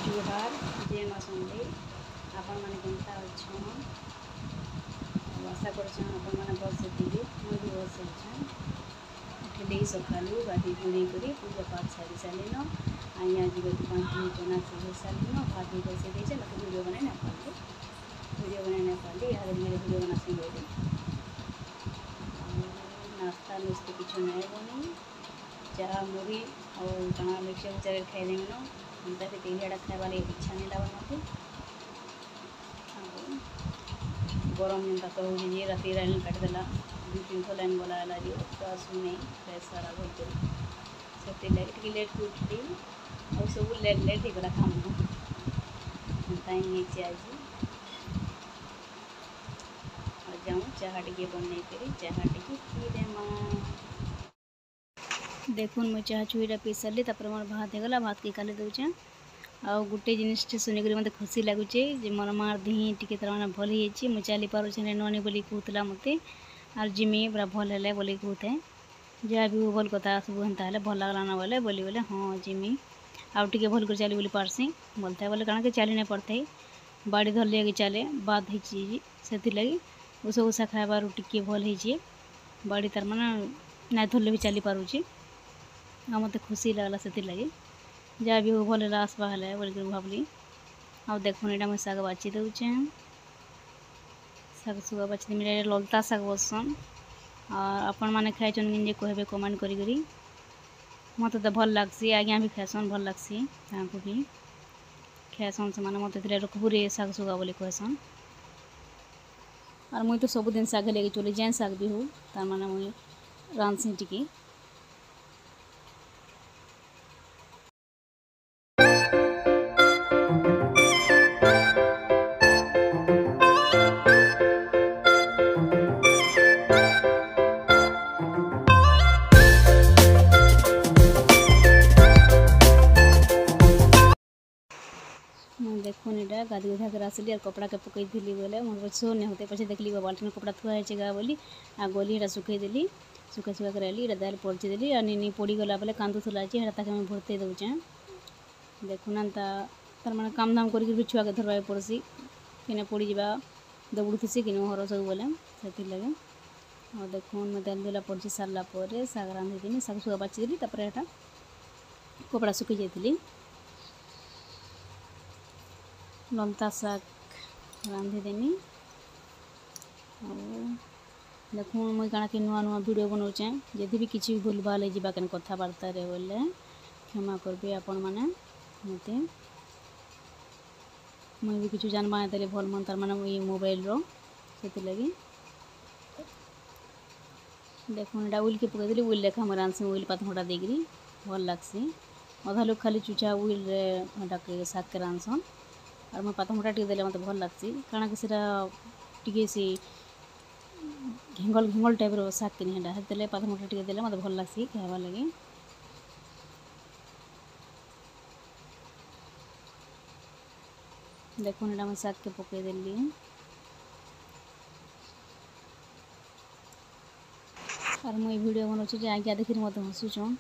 जुहार जय माँ सुंदरी आपण मैंने केन्ता अच्छन आशा कर भल से थी मुझे भी भल से अच्छे सका गाधी गुड़ी कर पूजा पाठ सारी सारे आज जी 5 मिनट बना से सारी भात भी बसे देचे मत वीडियो बनाई ना पाली यार मेरे वीडियो बना से नाश्ता नुस्ते किचु ना बनी चाह मुड़ी और चना मिक्सर उचार खाई देना अंता से तेलियाटा खावा लगे इच्छा नहीं लगा मत गरम जेनता तो हो जी राति लाइन काटिदेला 2-3 थो लाइन गला जी तो आसू नहीं फ्रेश सारा भर कर से लगे लेट उठली और सब लेट लेट होगा काम ताई आज जाऊँ चाह टे बनई कर चाह टे पीदेमा देखुन मुझे चाह चुईटा पी सारे मोर भात होगला भात के काले दौचे आ गोटे जिनटे शुनिक मत खुशी लगुचे मोर मार देह टी तर भल हो मुझे चली पारे नुआनी बोली कहला मत आर जिमी पूरा भल है बोली कहते जहाँ भी भल कथा सब हेन्ता भल लगला ना बोले बोली बोले हाँ जिमी आउ टे भल कर चली बोली पार्सी बोलता बोले कण के चली नहीं पड़ता बाड़ी धर लगे चले बात से लगी उस उषा खाइबार टी भल हो बाड़ी तार माने ना धरले भी चली पारुची आ मत खुशी लगला से लगे जहाँ भी हो भल आसवा है बोल भावली आ देखुन यहाँ मुझे शाग बाची दूचे शाग सुगा बाची मेरे ललता शाग बसन और आपण मैंने खाइछन कि कहबे कमेंट करी मत तो भल लगसी आज्ञा भी खाएसन भल लगसी ताकू भी खाएसन से मैंने मत रखबू रे शाग सुगा बोली कहसन और मुई तो सबुदिन शाग लेके चली जेन शाग भी हो तार माने मुई रांधसी टिकी देखुन यहाँ गाधी गुधा कर आसली और कपड़ा के पकई थी बोले मोर सो नहीं होते पचे देखली बाल्टी में कपड़ा थुआ है बोली आ गली यहाँ सुखई देली सुखा सुखा कर आली दाल पड़ची देली और नी पड़गला बोले कांदुला ताके मुझे भरते दौचे देखुन एंता तार माने काम धाम कर छुआ के धरवा पड़सी कि पड़ा दौड़ुसी कि हर सब बोले से लगे और देखुन मैं दाल दुला पड़ची सारा पर शाग रांधीदी शाग सुगा बाची देली यहाँ कपड़ा सुखी जाती ललता शाग रांधीदेमी और देखुन मुझे कण कि नुआ नुआ वीडियो बनाऊे जदि भी किसी भूल भाल हो कथबार्ता बोले क्षमा करबे आपण मैंने मत मुझे भी किसी जानवा देले भल मन तार माने मोबाइल से लगे देखुन यहाँ उल के पकईदेली उल लेखा मैं रांधसी उल पातमटा देकरी भल लगसी अधा लोग खाली चुचा उल रे शाग के रांधसन और मैं पातमटा टे देले मत भल लगसी कारण कि टे से घिंगल घिंगल टाइप शाग कि नहीं पातमटा टे देले मत भल लगसी खाइबा लगे देखुन यहाँ मैं शाग के पकईदेली और मुझे वीडियो बनाऊे आज्ञा देखी मत हसुचन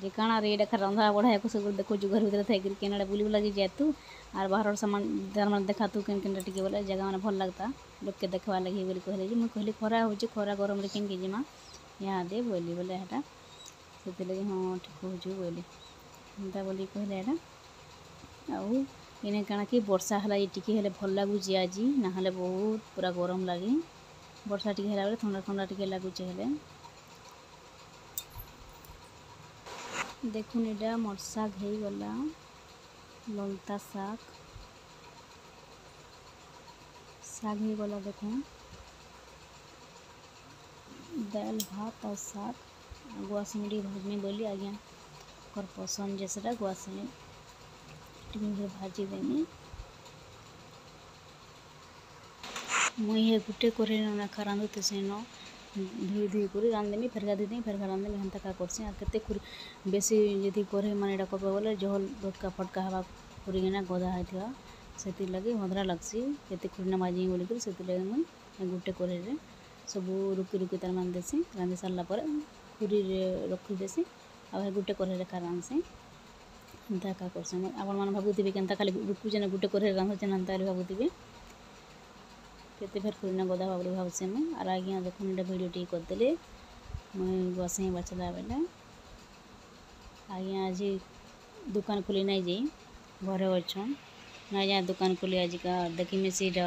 जे काना रे ये रंधा बढ़ा को सब देखो घर भीतर थी केना बुली बुला जातु और बाहर सामान दान देखा तू केन टे बोले जगह मैंने भल लगता लोग के देखवा लगे बोली कहले मुझे कहली खरा हो खरा गरम केन के जिमा यहाँ दे बोली बोले यहाँ से लगे हाँ ठीक हो बोली एंता बोली कहले यहाँ आउ इन्हें काना कि वर्षा है टी हेल्ले भल लगुच आज ना बहुत पूरा गरम लगे वर्षा टी है ठंडा ठंडा टी लगुच हेल्ले देखुन यहाँ मोर शाग हो गला ललता शाग शाग हो गला देखुन दाल भात और शाग गुआसमुड़ी भाजमी बोली आज्ञा कर पसंद जैसा गुआसमुड़ी टी भाजी देनी मुझे गोटे कर खा रांधुते से धुई धुई कर रांधदेमी फेर गाधीदी फेर रांधदेमी हेन्ता का करसी आ केते बेसी यदि करे माने एटा करबा बोले जहल फटका फटका हवा पुरीना गधा होता से लगे हदरा लगसी केते खुरना माजी बोलिक से लगे मुझे गोटे कर सब रुकी रुकी तार मान देसी रांधि सारापर खुरी रखी देसी आ गोटे कर रांधसी ଏନ୍ତା ଏକା କର୍ସନ୍ ଆପଣମାନେ ଭାବୁଥିବେ କେନ୍ତା ଖାଲି ରୁକୁଛେ ଗୁଟେ କରି ରାନ୍ଧୁଛେ ଏନ୍ତା ବୋଲି ଭାବୁଥିବେ କେତେ ଫେର୍ କରିନା ଗଦା ଭାବରେ ଭାବୁଛେ ମୁଁ ଆର୍ ଆଜ୍ଞା ଦେଖୁନ୍ ଏଇଟା ଭିଡ଼ିଓ ଟିକେ କରିଦେଲେ ମୁଇଁ ଗୁଆସେଇଁ ବାଛଲା ବେଲେ ଆଜ୍ଞା ଆଜି ଦୁକାନ ଖୋଲି ନାଇଁ ଯାଇ ଘରେ ଅଛନ୍ ନାଇଁ ଯାଏ ଦୁକାନ ଖୋଲି ଆଜିକା ଦେଖିମି ସେଇଟା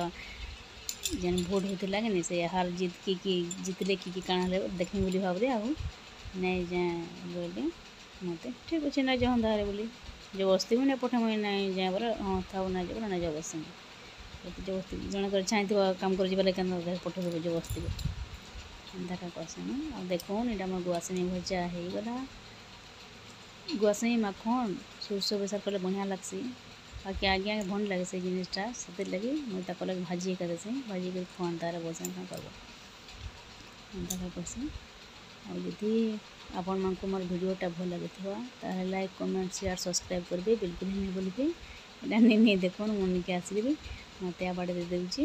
ଯେନ୍ ଭୋଟ୍ ହଉଥିଲା କି ସେ ହାର ଜିତ୍ କି ଜିତଲେ କି କାଣା ହେଲେ ଦେଖିମି ବୋଲି ଭାବରେ ଆଉ ନାଇଁ ଯାଏ ବୋଇଲେ ମତେ ଠିକ୍ ଅଛେ ନାଇଁ ଯାଉନ୍ ତାହାରେ ବୋଲି ଜବରଦସ୍ତି ବି ନାଇଁ ପଠେ ମୁଇଁ ନାଇଁ ଯାଏ ବୋଲେ ହଁ ଥାଉ ନାଇଁ ଯାବ ନାଇଁ ଯାବ ବସିମି ଏତେ ଜବରଦସ୍ତି ଜଣଙ୍କର ଚାହିଁଥିବା କାମ କରି ଯିବାର୍ ଲାଗି କେନ୍ତା ପଠେଇଦେବେ ଜବରଦସ୍ତି ଏନ୍ତାଟା କର୍ସନ୍ ଆଉ ଦେଖୁନ୍ ଏଇଟା ମୋର ଗୁଆସେମି ଭଜା ହେଇଗଲା ଗୁଆସେମି ମାଖନ୍ ସୋରିଷ ବେସର କଲେ ବଢ଼ିଆ ଲାଗ୍ସି ବାକି ଆଜ୍ଞା ଭଲ୍ ଲାଗେ ସେ ଜିନିଷଟା ସେଥିର୍ଲାଗି ମୁଇଁ ତାକର୍ ଲାଗି ଭାଜି ଏକା ଦେସିଁ ଭାଜି କରି ଖୁଆନ୍ ତାରେ ବସେନ୍ କାଁ କର୍ବ ଏନ୍ତାଟା କର୍ସିଁ ଆଉ ଯଦି ଆପଣମାନଙ୍କୁ ମୋର ଭିଡ଼ିଓଟା ଭଲ୍ ଲାଗୁଥିବା ତାହେଲେ ଲାଇକ୍ କମେଣ୍ଟ ସେୟାର ସବସ୍କ୍ରାଇବ୍ କରିବେ ବିଲକୁଲ୍ ନି ଭୁଲିବେ ଏଇଟା ନେଇ ଦେଖୁନ୍ ମୁଁ ନିକେ ଆସିକିରି ମୋତେ ଆବାଡ଼ ଦେଇ ଦେଉଛି